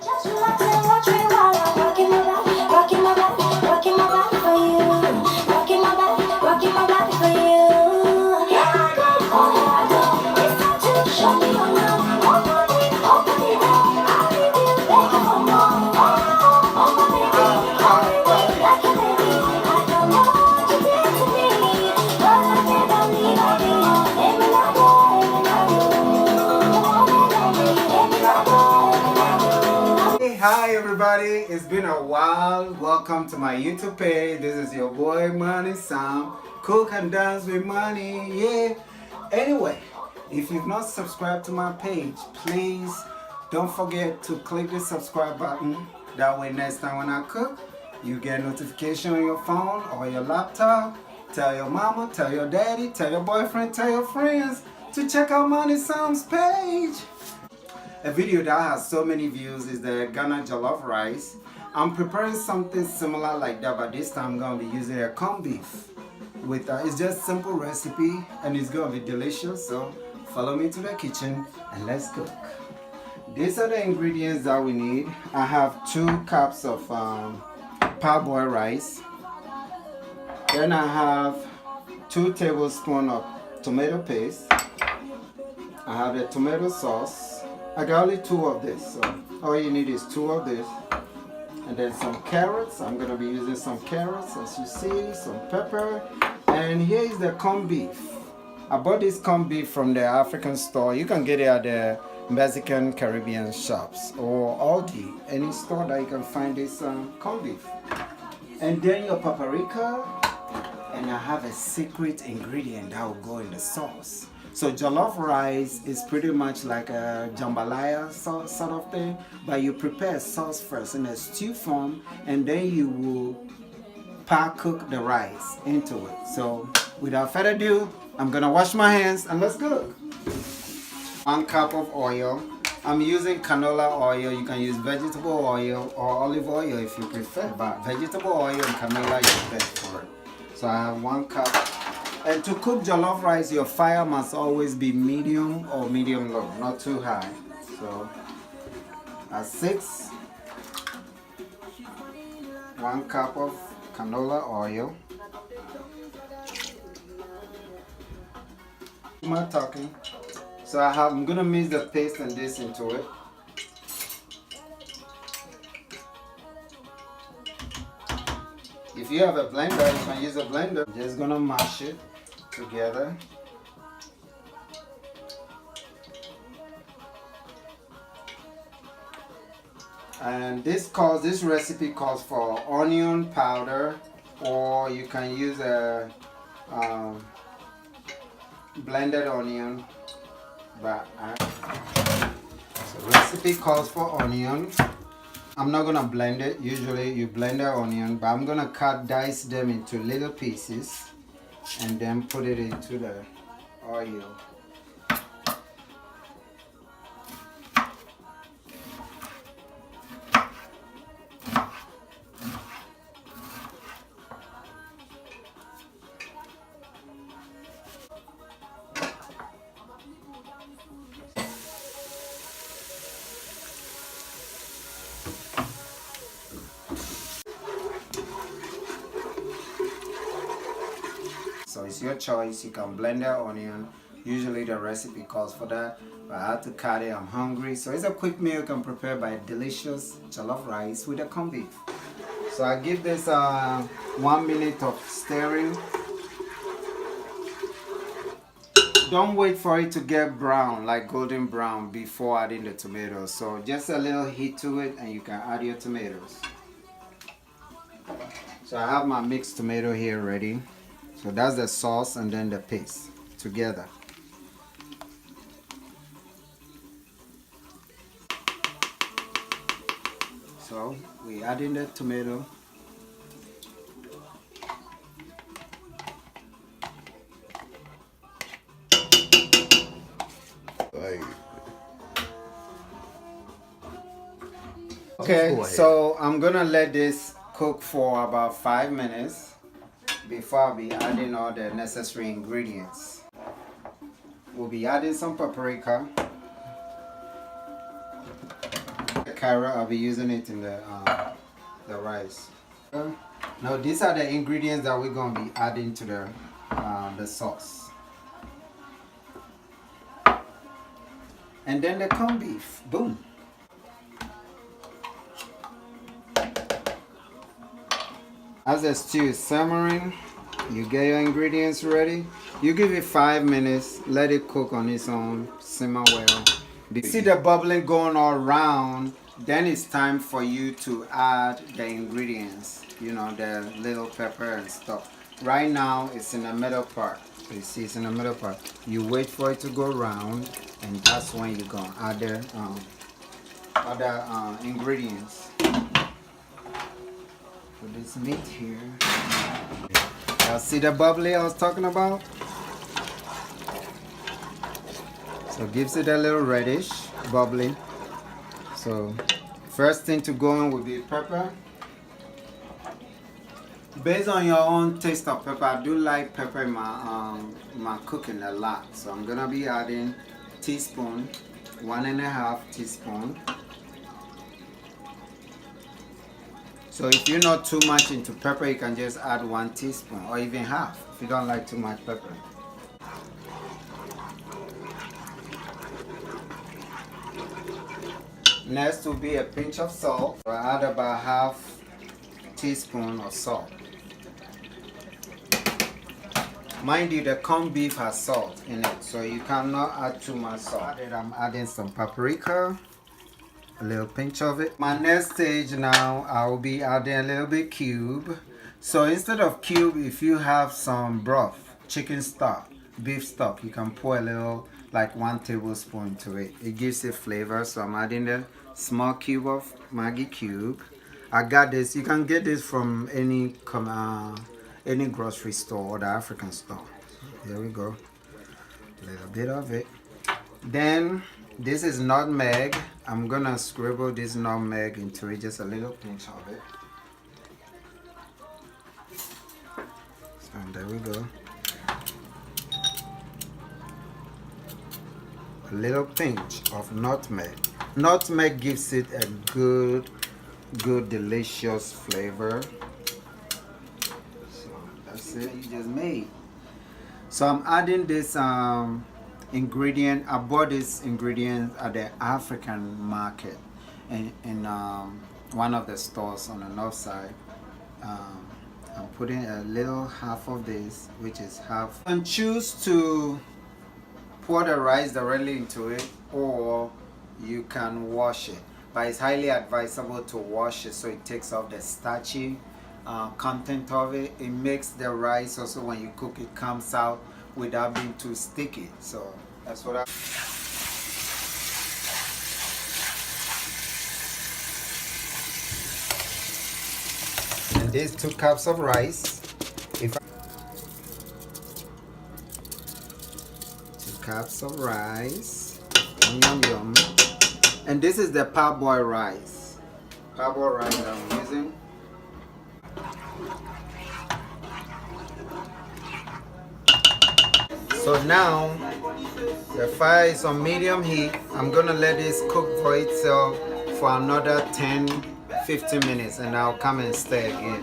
Just relax and watch me while I'm rocking my body, rocking my body, rocking my body for you. Rocking my body for you. Here I go, oh here I go. It's time to show me your love. Open it up, I'll leave you begging for more. Oh my baby, I'll be waiting like a baby. I don't know what you did to me, but I can't believe I be your every night, every night. Hey, hi everybody, it's been a while. Welcome to my YouTube page. This is your boy Money Sam. Cook and dance with money, yeah. Anyway, if you've not subscribed to my page, please don't forget to click the subscribe button. That way next time when I cook, you get notification on your phone or your laptop. Tell your mama, tell your daddy, tell your boyfriend, tell your friends to check out Money Sam's page. A video that has so many views is the Ghana jollof rice. I'm preparing something similar like that, but this time I'm going to be using a corned beef. It's just simple recipe and it's going to be delicious. So follow me to the kitchen and let's cook. These are the ingredients that we need. I have 2 cups of Parboie rice. Then I have 2 tablespoons of tomato paste. I have the tomato sauce. I got only 2 of this, so all you need is 2 of this. And then some carrots. I'm going to be using some carrots, as you see, some pepper. And here is the corned beef. I bought this corned beef from the African store. You can get it at the Mexican Caribbean shops or Aldi, any store that you can find this corned beef. And then your paprika. And I have a secret ingredient that will go in the sauce. So jollof rice is pretty much like a jambalaya sort of thing, but you prepare sauce first in a stew form, and then you will cook the rice into it. So without further ado, I'm gonna wash my hands and let's cook. 1 cup of oil. I'm using canola oil. You can use vegetable oil or olive oil if you prefer, but vegetable oil and canola is best for it. So I have 1 cup. And to cook jollof rice, your fire must always be medium or medium low, not too high. So at 6, 1 cup of canola oil. I'm not talking. So I'm gonna mix the paste and this into it. If you have a blender, you can use a blender. I'm just gonna mash it together. And this recipe calls for onion powder, or you can use a blended onion. But the recipe calls for onion. I'm not gonna blend it. Usually you blend the onion, but I'm gonna dice them into little pieces and then put it into the oil. So it's your choice. You can blend the onion. Usually the recipe calls for that, but I had to cut it. I'm hungry. So it's a quick meal you can prepare by delicious jollof rice with a corned beef. So I give this 1 minute of stirring. Don't wait for it to get brown, like golden brown, before adding the tomatoes. So just a little heat to it and you can add your tomatoes. So I have my mixed tomato here ready. So that's the sauce and then the paste together. So we add in the tomato. Okay, so I'm gonna let this cook for about 5 minutes before I'll be adding all the necessary ingredients. We'll be adding some paprika, carrot. I'll be using it in the rice. Now these are the ingredients that we're gonna be adding to the sauce. And then the corned beef. Boom. As the stew is simmering, you get your ingredients ready. You give it 5 minutes, let it cook on its own, simmer well. See the bubbling going all around, then it's time for you to add the ingredients, you know, the little pepper and stuff. Right now it's in the middle part. You see it's in the middle part. You wait for it to go round, and that's when you're gonna add the other ingredients. Put this meat here. Y'all see the bubbly I was talking about? So it gives it a little reddish, bubbly. So first thing to go in will be pepper. Based on your own taste of pepper, I do like pepper in my cooking a lot. So I'm gonna be adding teaspoon, 1.5 teaspoon. So if you're not too much into pepper, you can just add 1 teaspoon or even half if you don't like too much pepper. Next will be a pinch of salt. I add about 1/2 teaspoon of salt. Mind you, the corned beef has salt in it, so you cannot add too much salt. I'm adding some paprika, a little pinch of it. My next stage now, I will be adding a little bit cube. So instead of cube, if you have some broth, chicken stock, beef stock, you can pour a little, like 1 tablespoon to it. It gives it flavor. So I'm adding a small cube of Maggie cube. I got this. You can get this from any grocery store or the African store. Here we go. A little bit of it. Then this is nutmeg. I'm gonna scribble this nutmeg into it, just a little pinch of it. So there we go. A little pinch of nutmeg. Nutmeg gives it a good delicious flavor. So that's it, you just made. So I'm adding this ingredient. I bought this ingredient at the African market in one of the stores on the north side. I'm putting a little half of this, which is half. You can choose to pour the rice directly into it, or you can wash it, but it's highly advisable to wash it so it takes off the starchy content of it. It makes the rice also, when you cook it, comes out without being too sticky. So that's what I. And these 2 cups of rice. 2 cups of rice. Yum yum yum. And this is the Parboie rice. Parboie rice that I'm using. So now the fire is on medium heat. I'm gonna let this cook for itself for another 10-15 minutes, and I'll come and stir again.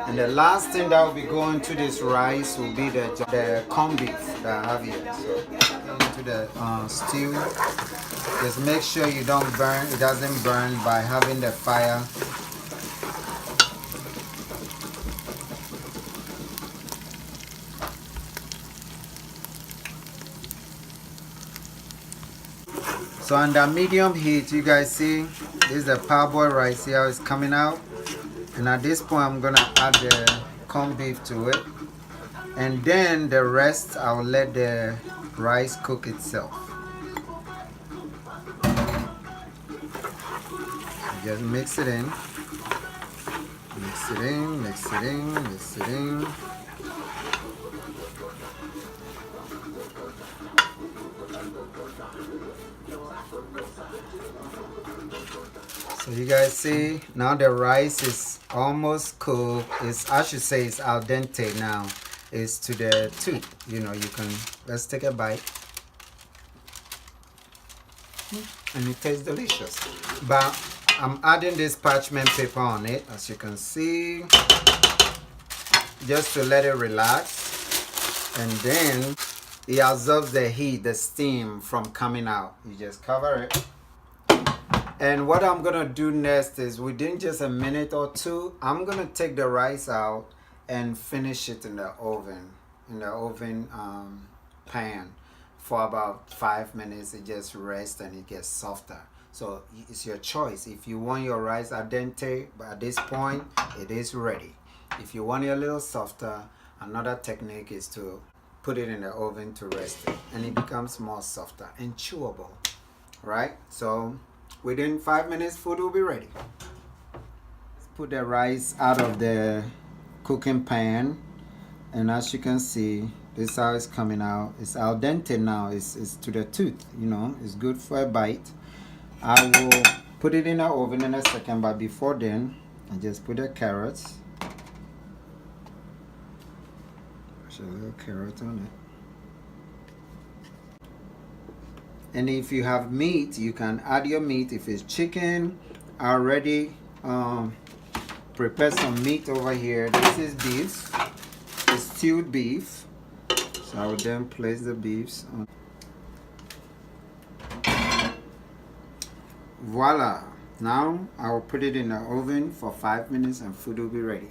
And the last thing that will be going to this rice will be the corned beef that I have here. So into the stew. Just make sure you don't burn, it doesn't burn by having the fire. So under medium heat, you guys see, this is the Parboie rice here, it's coming out. And at this point, I'm gonna add the corned beef to it. And then the rest, I'll let the rice cook itself. Just mix it in. Mix it in, mix it in, mix it in. So you guys see, now the rice is almost cooked. I should say it's al dente now. It's to the tooth. You know, you can, let's take a bite. and it tastes delicious. But I'm adding this parchment paper on it, as you can see, just to let it relax, and then it absorbs the heat, the steam from coming out. You just cover it. And what I'm gonna do next is, within just a minute or two, I'm gonna take the rice out and finish it in the oven, pan for about 5 minutes. It just rests and it gets softer. So it's your choice. If you want your rice al dente, but at this point it is ready. If you want it a little softer, another technique is to put it in the oven to rest it, and it becomes more softer and chewable, right? So within 5 minutes, food will be ready. Let's put the rice out of the cooking pan, and as you can see, this is how it's coming out. It's al dente now. It's to the tooth, it's good for a bite. I will put it in the oven in a second, but before then, I just put the carrots. Put a little carrot on it. And if you have meat, you can add your meat. If it's chicken, I already prepared some meat over here. This is beef. It's stewed beef. So I will then place the beefs on. Voila! Now I will put it in the oven for 5 minutes and food will be ready.